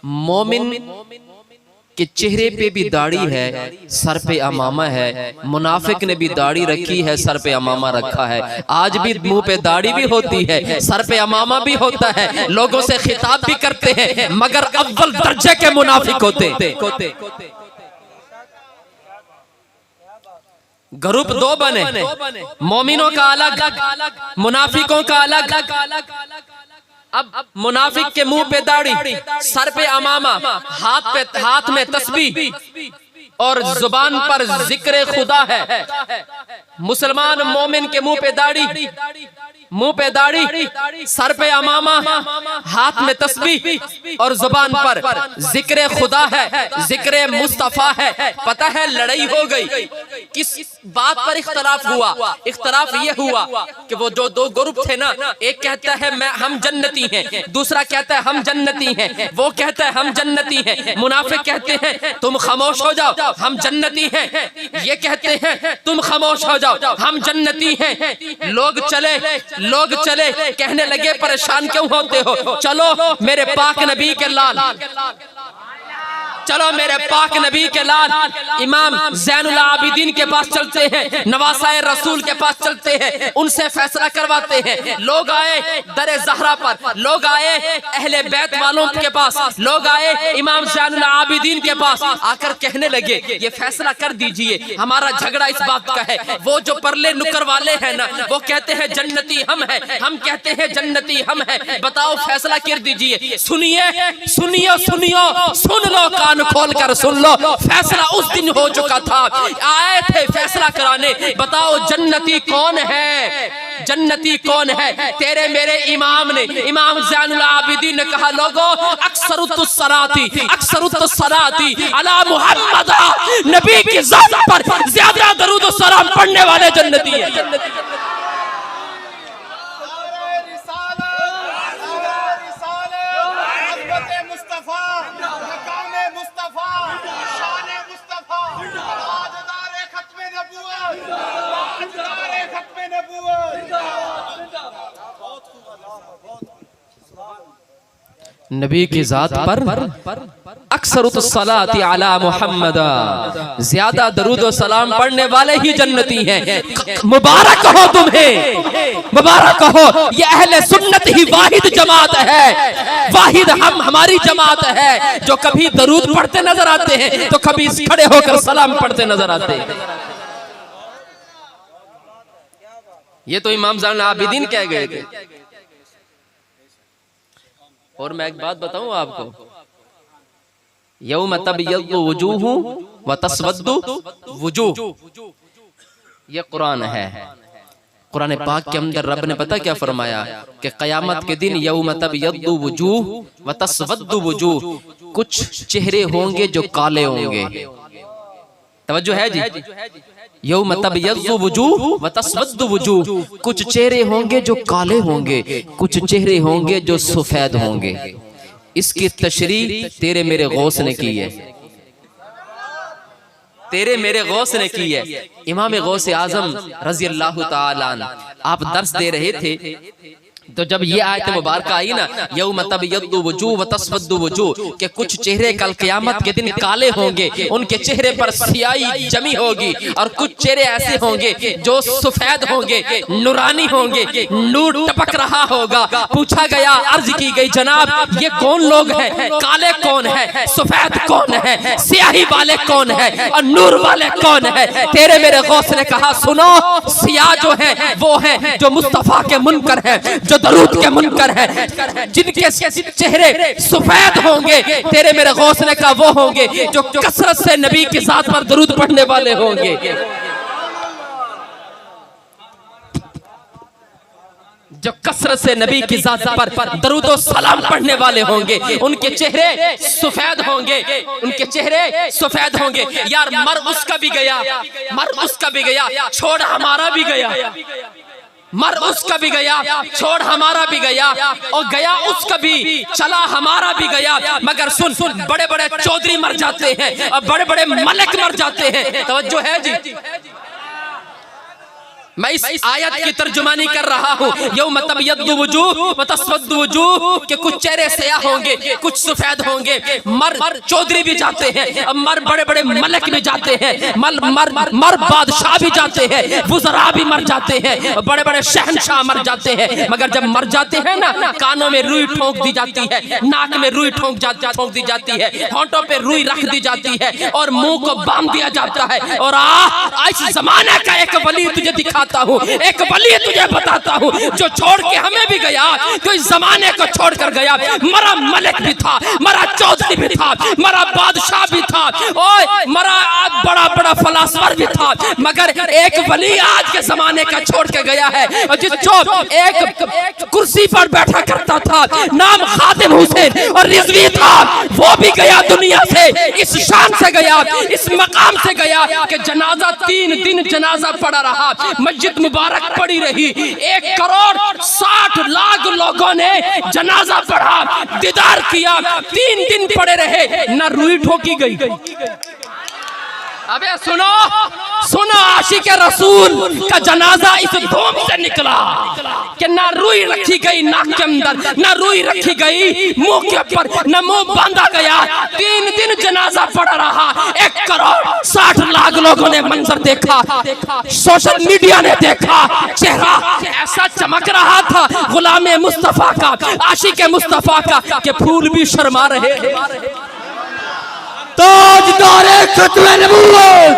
मोमिन के चेहरे पे भी दाढ़ी है, सर पे अमामा है। मुनाफिक ने भी दाढ़ी रखी है, सर पे अमामा रखा है। आज भी मुंह पे दाढ़ी भी होती है, सर पे अमामा भी होता है, लोगों से खिताब भी करते हैं, मगर अव्वल दर्जे के मुनाफिक होते। ग्रुप दो बने, मोमिनों का अलग, मुनाफिकों का अलग। अब मुनाफिक के मुंह पे दाढ़ी, सर पे अमामा, हाथ में तस्बीह और जुबान पर जिक्र खुदा है। मुसलमान मोमिन के मुंह पे दाढ़ी, सर पे अमामा, हाथ में तस्बीह और जुबान पर जिक्र खुदा है, जिक्र मुस्तफा है। पता है लड़ाई हो गई, किस बात पर इख्तलाफ हुआ? इख्तलाफ ये हुआ कि वो जो दो ग्रुप थे ना, एक कहता है हम जन्नती हैं, दूसरा कहता है हम जन्नती हैं। वो कहता है हम जन्नती हैं, मुनाफिक कहते हैं तुम खामोश हो जाओ हम जन्नती हैं। ये कहते हैं तुम खामोश हो जाओ हम जन्नती हैं। लोग चले कहने लगे परेशान क्यों होते हो? चलो मेरे पाक नबी के लाल, चलो मेरे पाक नबी के लाल इमाम ज़ैनुल आबिदीन के पास चलते हैं, नवासाए रसूल के पास चलते हैं, उनसे फैसला करवाते हैं। लोग आए दरे ज़हरा पर, लोग आए अहले बैत वालों के पास, लोग आए इमाम ज़ैनुल आबिदीन के पास, आकर कहने लगे ये फैसला कर दीजिए, हमारा झगड़ा इस बात का है। वो जो परले नुकर वाले हैं ना, वो कहते हैं जन्नती हम हैं, हम कहते हैं जन्नती हम हैं। बताओ फैसला कर दीजिए। सुनिए सुनियो सुनियो, सुन लो, खोल कर सुन लो, फैसला उस दिन हो चुका था। आए थे फैसला कराने, बताओ जन्नती कौन है? जन्नती कौन है? तेरे मेरे इमाम ने, इमाम ज़ैनुल आबिदीन ने कहा लोगों अक्सरुत्तुस्सलाती अला मुहम्मद, नबी की ज़ात पर ज्यादा दरूद और सलाम पढ़ने वाले जन्नती है। नबी की जात पर अक्सरुत्तुस्सलाती अला मुहम्मद, ज्यादा दरूद और सलाम पढ़ने वाले ही जन्नती हैं। मुबारक हो तुम्हें, मुबारक हो। ये अहले सुन्नत ही वाहिद जमात है, वाहिद हमारी जमात है जो कभी दरूद पढ़ते नजर आते हैं तो कभी खड़े होकर सलाम पढ़ते नजर आते हैं। ये तो इमाम ज़ैनुल आबिदीन कह गए थे। और मैं एक बात बताऊं आपको, यौम तबयद्दु वजूहु व तस्वद्दु वजूह, ये कुरान है। कुरान पाक के अंदर रब ने पता क्या फरमाया कि कयामत के दिन यौम तबयद्दु वजूह व तस्वद्दु वजूह, कुछ चेहरे होंगे जो काले होंगे। तवज्जो है जी? यौम तबयद्दु वजूह व तस्वद्दु वजूह, कुछ चेहरे होंगे जो काले होंगे, कुछ चेहरे होंगे जो सफेद होंगे। इसकी तशरीह तेरे मेरे गौस ने की है, तेरे मेरे गौस ने की है। इमाम गौस आजम रज़ी अल्लाह ताला अन्हु आप दर्स दे रहे थे, तो जब ये आयत मुबारक आई ना, यौम तबयद्दु वजूह व तस्वद्दु वजूह, के कुछ चेहरे कल क़यामत के दिन काले होंगे, उनके चेहरे पर स्याही जमी होगी, और कुछ चेहरे ऐसे होंगे जो सफेद होंगे, नूरानी होंगे, नूर टपक रहा होगा। पूछा गया, अर्ज की गई जनाब ये कौन लोग हैं? काले कौन है, सफेद कौन है, स्याही वाले कौन है और नूर वाले कौन है? तेरे मेरे गौस ने कहा सुनो, सियाह जो है वो है जो मुस्तफा के मुनकर है, जो दरूद के मुनकर है, जिनके चेहरे सफेद होंगे। तेरे मेरे गौस ने कहा वो होंगे जो कसरत से नबी की जात पर दरूद पढ़ने वाले होंगे। जो कसरत से नबी की जात पर दरूद और सलाम पढ़ने वाले होंगे, उनके चेहरे सफेद होंगे, उनके चेहरे सफेद होंगे। यार मर उसका भी गया, मर उसका भी गया, छोड़ हमारा भी गया, मर उसका भी गया, छोड़ हमारा भी गया, और गया उसका भी, चला हमारा भी गया। मगर सुन सुन, बड़े बड़े चौधरी मर जाते हैं और बड़े बड़े मलिक मर जाते हैं। तवज्जो है जी? मैं इस आयत की तर्जुमानी कर रहा हूँ। यौम तबयद्दु वजूह व तस्वद्दु वजूह के कुछ चेहरे स्याह होंगे, कुछ सफेद होंगे। मर चौधरी भी जाते हैं, मर बड़े बड़े मलक भी जाते हैं, मर बादशाह भी जाते हैं, वुज़रा भी मर जाते हैं, बड़े बड़े शहनशाह मर जाते हैं। मगर जब मर जाते हैं ना, कानों में रुई ठोंक दी जाती है, नाक में रुई ठोंक दी जाती है, होंठों पे रुई रख दी जाती है और मुंह को बांध दिया जाता है। और इस जमाने का एक वली तुझे दिखाता हूँ, एक वली तुझे बताता हूँ जो छोड़ के हमें भी गया, तो इस जमाने को छोड़ कर गया। मरा मलिक भी था, मरा चौधरी भी था, मरा बादशाह भी था, ओए मरा बड़ा बड़ा फलासफर भी था, मगर एक वली आज के जमाने का छोड़ के गया है। और जो एक कुर्सी पर बैठा करता था, नाम खादिम हुसैन और रिजवी था, वो भी गया दुनिया से। इस शान से गया, इस मकाम से गया कि जनाजा 3 दिन जनाजा पड़ा रहा, मस्जिद मुबारक पड़ी रही। 1,60,00,000 लोगों ने जनाजा पढ़ा, दीदार किया, 3 दिन पड़े रहे, न रुई ठोकी गई। अबे सुनो सुनो, आशिक रसूल का जनाजा इस धूम से निकला कि ना रुई रखी गई नाक के अंदर, ना रुई रखी गई मुंह के ऊपर, ना मुंह बांधा गया। 3 दिन जनाजा पड़ा रहा। 1,60,00,000 लोगों ने मंजर देखा, सोशल मीडिया ने देखा, चेहरा ऐसा चमक रहा था गुलाम मुस्तफा का, आशिक मुस्तफा का, कि फूल भी शर्मा रहे। ताजदारे खत्म नबूवत,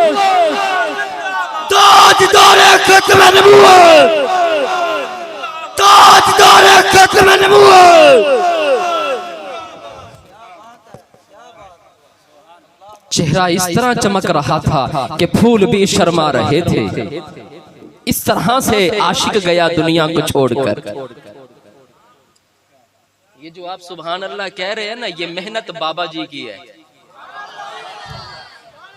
ताजदारे खत्म नबूवत, ताजदारे खत्म नबूवत। चेहरा इस तरह चमक रहा था कि फूल भी शर्मा रहे थे। इस तरह से आशिक गया दुनिया को छोड़कर। ये जो आप सुभान अल्लाह कह रहे हैं ना, ये मेहनत बाबा जी की है,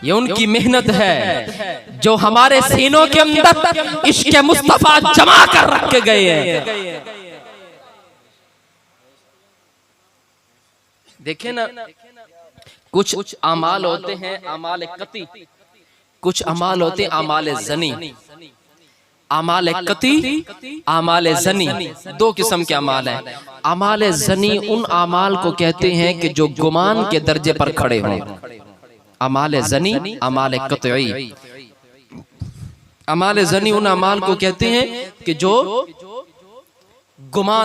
ये उनकी मेहनत है जो हमारे सीनों के अंदर इश्क मुस्तफा जमा कर रख के गए हैं। देखे ना, कुछ अमाल होते हैं अमाल कती, कुछ अमाल होते हैं अमाल जनी। अमाल कती, अमाल जनी, 2 किस्म के अमाल हैं। अमाल जनी उन अमाल को कहते हैं कि जो गुमान के दर्जे पर खड़े हों। अमाल जनी, अमाल कतई। अमाल जनी उन अमाल को कहते हैं कि जो गुमान